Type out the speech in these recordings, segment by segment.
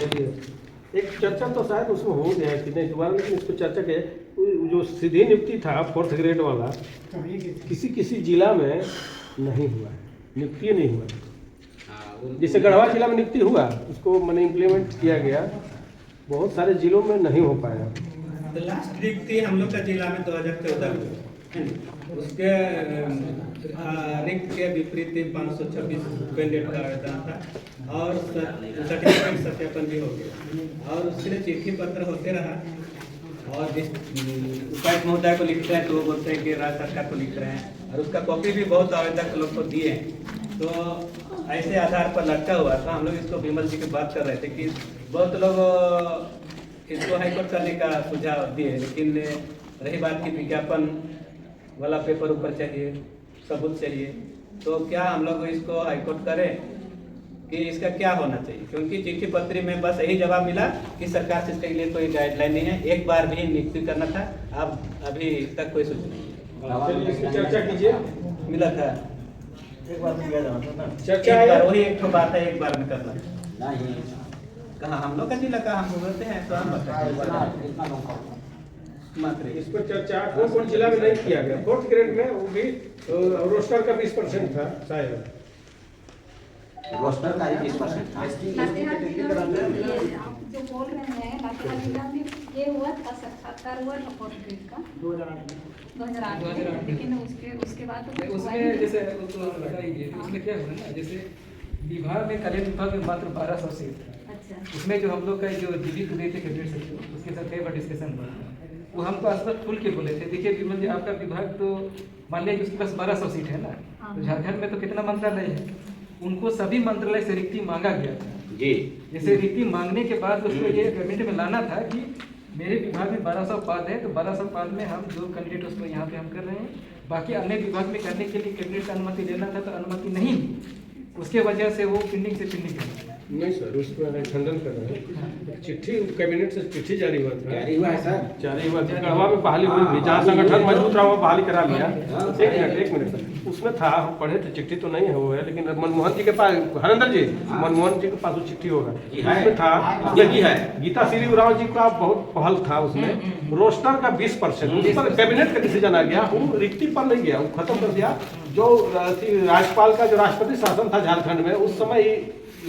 एक चर्चा तो शायद उसमें हो गया कि नहीं दोबारा, लेकिन इसको चर्चा के जो सीधी नियुक्ति था 4th ग्रेड वाला किसी किसी जिला में नहीं हुआ है, नियुक्ति नहीं हुआ है। जैसे गढ़वा जिला में नियुक्ति हुआ, उसको मैंने इम्प्लीमेंट किया गया, बहुत सारे जिलों में नहीं हो पाया। तो लास्ट नियुक्ति हम लोग का जिला में 2014 में उसके रिक्त के विपरीत 526 कैंडिडेट का आवेदन था और सर्टिफिकेट सत्यापन भी हो गया और उसके लिए चिट्ठी पत्र होते रहा। और जिस उपायुक्त महोदय को लिखते हैं तो वो बोलते हैं कि राज्य सरकार को लिख रहे हैं, और उसका कॉपी भी बहुत आवेदक लोग को दिए हैं। तो ऐसे आधार पर लटका हुआ था। हम लोग इसको विमल जी की बात कर रहे थे कि बहुत लोग इसको हाईकोर्ट करने का सुझाव दिए, लेकिन रही बात की विज्ञापन वाला पेपर ऊपर चाहिए, सबूत चाहिए, तो क्या हम लोग इसको हाईकोर्ट करें कि इसका क्या होना चाहिए? क्योंकि चिट्ठी पत्री में बस यही जवाब मिला कि सरकार से इसके लिए कोई गाइडलाइन नहीं है, एक बार भी नियुक्ति करना था, अब अभी तक कोई सूचना नहीं। चर्चा कीजिए, मिला था एक बार किया जाना था ना, चर्चा एक बार, वही एक बात है, एक बार में करना नहीं। कहाँ हम लोग का जिला का हम बोलते हैं तो हम बताएं मात्र इस पर चर्चा कौन जिला में नहीं किया गया। 4th ग्रेड में वो भी रोस्टर का 20% था शायद, रोस्टर का 20% था। लातेहार जिला में आप जो बोल रहे हैं, लातेहार जिला में ये हुआ था, साक्षात्कार हुआ था 4th ग्रेड का 2008 में, लेकिन उसके बाद तो उसमें जैसे उसमें क्या हुआ ना, जैसे विभाग में कल्याण विभाग में मात्र 1200 सीट था। अच्छा, उसमें जो हम लोग का जो जीवित गए थे कैबिनेट सचिव, उसके साथ कई बार डिस्कशन हुआ था। वो हमको अस्पष्ट खुल के बोले थे, देखिए विमल जी आपका विभाग तो मान लिया कि उसके पास 1200 सीट है ना, तो झारखंड में तो कितना मंत्रालय है, उनको सभी मंत्रालय से रिक्ति मांगा गया था जी। जैसे रिक्ति मांगने के बाद उसको ये कैबिनेट में लाना था कि मेरे विभाग में 1200 पद है, तो 1200 पद में हम जो कैंडिडेट उसको यहाँ पे हम कर रहे हैं, बाकी अन्य विभाग में करने के लिए कैबिनेट का अनुमति लेना था, तो अनुमति नहीं, उसके वजह से वो पेंडिंग से पेंडिंग कर। नहीं सर, उस पर खंडन कर रहे हैं। चिट्ठी कैबिनेट से चिट्ठी जारी हुआ था, जारी हुआ है सर, जारी हुआ था, गढ़वा में बहाली हुई थी, जहाँ संगठन मजबूत रहा वो बहाली करा लिया। एक मिनट सर, उसमें था, हम पढ़े थे, चिट्ठी तो नहीं है वो है, लेकिन मनमोहन जी के पास, हरेंद्र जी मनमोहन जी के पास वो चिट्ठी होगा, उसमें था यही है। गीता श्री उरांव जी का बहुत पहल था उसमें, रोस्टर का 20%, उस पर कैबिनेट का डिसीजन आ गया, वो रिक्ति पर नहीं गया, वो खत्म कर दिया। जो राज्यपाल का जो राष्ट्रपति शासन था झारखंड में, उस समय ही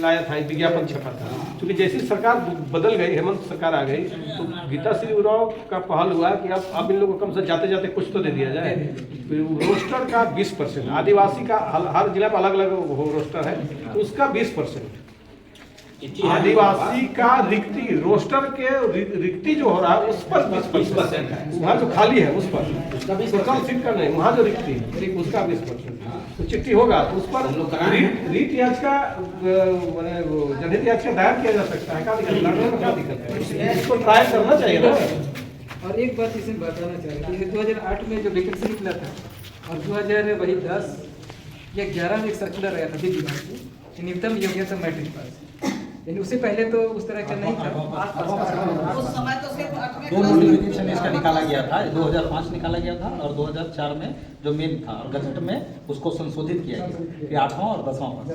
लाया था, विज्ञापन छपा था। क्योंकि जैसी सरकार बदल गई, हेमंत सरकार आ गई, तो गीता श्री उरांव का पहल हुआ कि अब इन लोगों को कम से जाते जाते कुछ तो दे दिया जाए। रोस्टर का 20%, आदिवासी का हर जिला में अलग अलग रोस्टर है, तो उसका 20%, आदिवासी का रिक्ति, रोस्टर के रिक्ति जो हो रहा है उस पर 20% है, वहाँ जो खाली है उस पर, उसका 20% सीट का नहीं, वहाँ जो रिक्ति है उसका 20%। तो चिट्ठी होगा तो उस पर रीट याचिका, जनहित याचिका दायर किया जा सकता है, क्या दिक्कत है, इसको ट्राई करना चाहिए ना। और एक बात इसमें बताना चाह रहे थे, 2008 में जो वैकेंसी निकला था और 2010 या 11 में एक सर्कुलर आया था विधि विभाग से, न्यूनतम योग्यता मैट्रिक पास, यानी उससे पहले तो उस तरह का नहीं था। उस समय तो सिर्फ 2 नोटिफिकेशन इसका निकाला गया था, 2005 निकाला गया था और 2004 में जो मेन था, और गजट में उसको संशोधित किया गया कि 8वां और 10वां पद।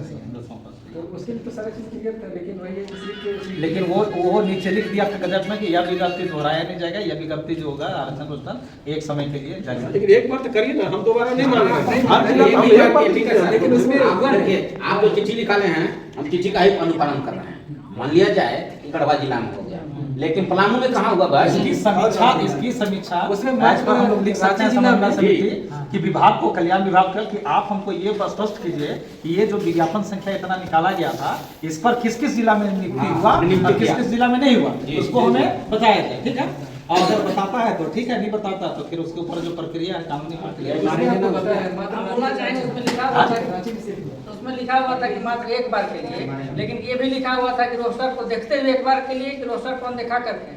तो उसके लिए तो सारा चीज क्लियर था, लेकिन वही लेकिन वो नीचे लिख दिया था गजट में कि यह विज्ञप्ति दोहराया नहीं जाएगा, यह विज्ञप्ति जो होगा आरक्षण रोस्टर एक समय के लिए जारी। लेकिन एक बार तो करिए ना, हम दोबारा नहीं मांग रहे, लेकिन उसमें आप जो चिट्ठी निकाले हैं, हम चिट्ठी का ही अनुपालन कर रहे हैं। मान लिया जाए कि गढ़वा जिला में हो गया, लेकिन पलामू में कहाँ हुआ भाई? इसकी समीक्षा उसमें हम लोग लिख सकते हैं समन्वय समिति कि विभाग को, कल्याण विभाग का, कि आप हमको ये स्पष्ट कीजिए कि ये जो विज्ञापन संख्या इतना निकाला गया था, इस पर किस किस जिला में नियुक्ति हुआ और किस किस जिला में नहीं हुआ, उसको हमें बताया जाए। ठीक है, और अगर बताता है तो ठीक है, नहीं बताता तो फिर उसके ऊपर जो प्रक्रिया है, कानूनी प्रक्रिया उसमें लिखा हुआ था कि मात्र एक बार के लिए, लेकिन ये भी लिखा हुआ था कि रोस्टर को देखते हुए एक बार के लिए, कि रोस्टर कौन देखा करके।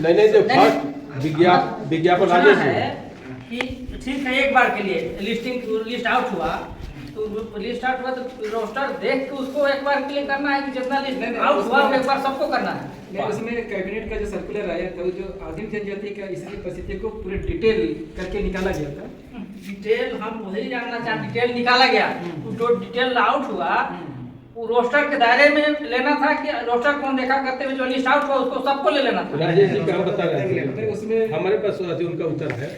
नहीं जो फर्स्ट विज्ञापन आगे है कि ठीक है, एक बार के लिए लिस्ट आउट हुआ, तो लिस्ट आउट हुआ तो रोस्टर देख के उसको एक बार के लिए करना है कि जितना लिस्ट आउट हुआ एक बार सबको करना है। उसमें कैबिनेट का जो सर्कुलर आया था, जो आदिम जनजाति का इसलिए परिस्थिति को पूरे डिटेल करके निकाला गया था। डिटेल हम वही जानना चाहते, डिटेल निकाला गया, जो डिटेल आउट हुआ रोस्टर के दायरे में लेना था कि रोस्टर कौन देखा करते हुए जो लिस्ट आउट हुआ उसको सबको ले लेना था? राजेश जी क्या बता रहे थे उसमें हमारे पास उनका उत्तर है।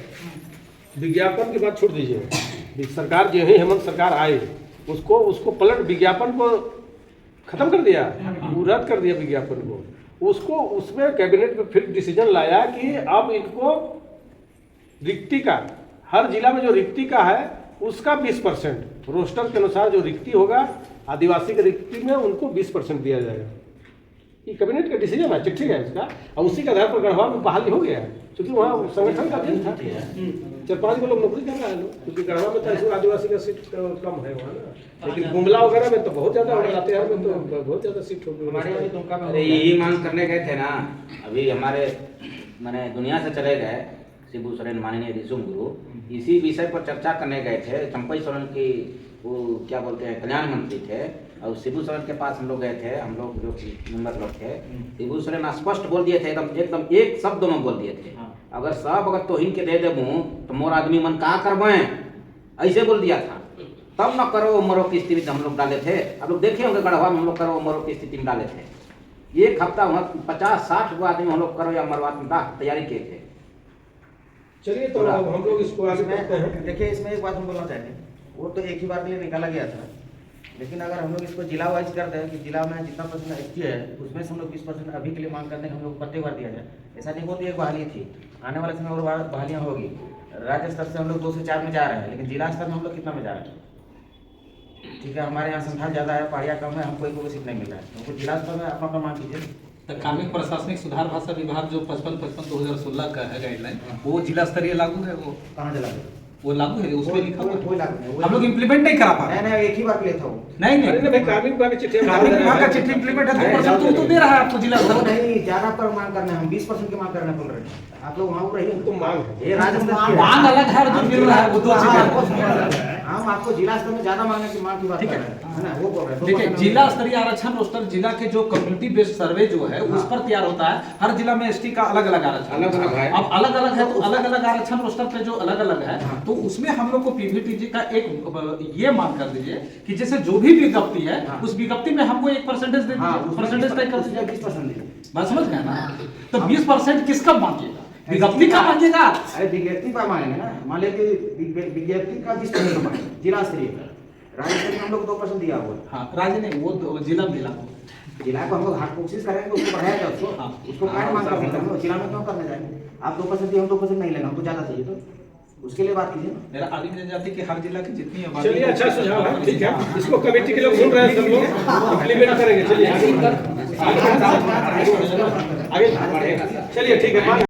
विज्ञापन की बात छोड़ दीजिए, सरकार जो है हेमंत सरकार आए उसको पलट विज्ञापन को खत्म कर दिया, रद्द कर दिया विज्ञापन को। उसको उसमें कैबिनेट में फिर डिसीजन लाया कि अब इनको रिक्ति का, हर जिला में जो रिक्ति का है उसका 20% रोस्टर के अनुसार जो रिक्ति होगा आदिवासी के रिक्ति में उनको 20% दिया जाएगा। ये कैबिनेट का डिसीजन है, चिट्ठी है इसका, और उसी के आधार पर गढ़वा में बहाली हो गया है, क्योंकि वहाँ संगठन का दिन था। 4-5 लोग नौकरी कर रहे हैं लोग, क्योंकि गढ़वा में तो ऐसे आदिवासी का सीट कम है वहाँ ना, लेकिन गुमला वगैरह में तो बहुत ज़्यादा हो जाते हैं, तो बहुत ज़्यादा सीट होगी। अरे यही मांग करने गए थे ना, अभी हमारे मैंने दुनिया से चले गए शिबू सोरेन माननीय रिसुम गुरु, इसी विषय पर चर्चा करने गए थे। चंपई सोरेन की वो क्या बोलते हैं कल्याण मंत्री थे, और शिबू सोरेन के पास हम लोग गए थे, हम लोग जो मेंबर लोग थे। शिबू सोरेन स्पष्ट बोल दिए थे, एकदम एक शब्द में बोल दिए थे, अगर सब अगर तोहिन के दे देबू तो मोर आदमी मन कहाँ करवाएं, ऐसे बोल दिया था। तब न करो मरो की स्थिति में हम लोग डाले थे। आप लोग देखे होंगे गढ़वा में हम लोग करो मरो की स्थिति में डाले थे। एक हफ्ता वहाँ 50-60 आदमी हम लोग करो या मरवा तैयारी किए थे। चलिए तो अब हम लोग इसको आगे बढ़ते हैं। देखिए इसमें एक बात हम बोलना चाहेंगे, वो तो एक ही बार के लिए निकाला गया था, लेकिन अगर हम लोग इसको जिला वाइज करते हैं कि जिला में जितना परसेंट एसटी है उसमें से हम लोग 20% अभी के लिए मांग करते हैं कि हम लोग प्रत्येक बार दिया जाए। ऐसा नहीं होती, एक बहाली थी, आने वाले समय और बहालियाँ होगी। राज्य स्तर से हम लोग 2 से 4 में जा रहे हैं, लेकिन जिला स्तर में हम लोग कितना में जा रहे हैं? ठीक है, हमारे यहाँ संख्या ज़्यादा है, पहाड़िया कम है, हमको एक सीट नहीं मिल रहा है, हमको जिला स्तर में अपना मांग कीजिए। तो कार्मिक प्रशासनिक सुधार भाषा विभाग जो 55-55-2016 का है गाइडलाइन, वो जिला स्तरीय लागू है, वो कहाँ से लागू? वो लागू है, उसमें लिखा हुआ कोई लागू नहीं, है। हम लोग इम्प्लीमेंट नहीं करा पा रहे। नहीं, एक ही बार के लिए था वो। नहीं अरे ना भाई, कार्मिक विभाग की चिट्ठी कार्मिक विभाग का चिट्ठी इम्प्लीमेंट है, 2% तो दे रहा है आपको जिला वो स्तर। नहीं, ज्यादा पर मांग करना है, हम 20% की मांग करना बोल रहे हैं। आप लोग वहाँ रहिए, उनको मांग है। ये राज्य स्तर की है। मांग अलग है और जो मिल रहा है वो 2 चीजें हैं। हम आपको जिला स्तर में ज्यादा मांगने की मांग की बात ठीक कर है। रहे हैं, है ना? वो बोल रहे हैं। देखिए, जिला स्तरीय आरक्षण रोस्टर जिला के जो कम्युनिटी बेस्ड सर्वे जो है उस पर तैयार होता है। हर जिला में एसटी का अलग अलग आरक्षण, अलग-अलग है। अब अलग अलग है तो अलग अलग आरक्षण रोस्टर पे जो अलग अलग है, तो उसमें हम लोग को पीवीटीजी का एक ये मांग कर दीजिए कि जैसे जो भी विज्ञप्ति है उस विज्ञप्ति में हमको 1% दे दीजिए, परसेंटेज तय कर दीजिए। 20% दीजिए। बात समझ गए ना? तो 20% किसका मांगिएगा? विज्ञप्ति का मांगिएगा? अरे विज्ञप्ति पर मांगेंगे ना, मान लिया कि विज्ञप्ति का 20% मांगे जिला स्तरीय का। राज्य स्तरीय हम लोग 2% दिया हुआ है। हाँ, राज्य नहीं, वो जिला मिला जिला को हम लोग हाथ कोशिश करेंगे उसको बढ़ाया जाए, उसको काट मांग कर सकते हैं, जिला में क्यों करने जाएंगे? आप 2% दिए, हम 2% नहीं लेंगे, हमको ज्यादा चाहिए, तो उसके लिए बात कीजिए ना। मेरा आदिम जनजाति के हर जिला की जितनी आबादी चलिए, अच्छा सुझाव है, ठीक है, इसको कमेटी के लोग ढूंढ रहे हैं, सब लोग इम्प्लीमेंट करेंगे। चलिए आगे चलिए, ठीक है।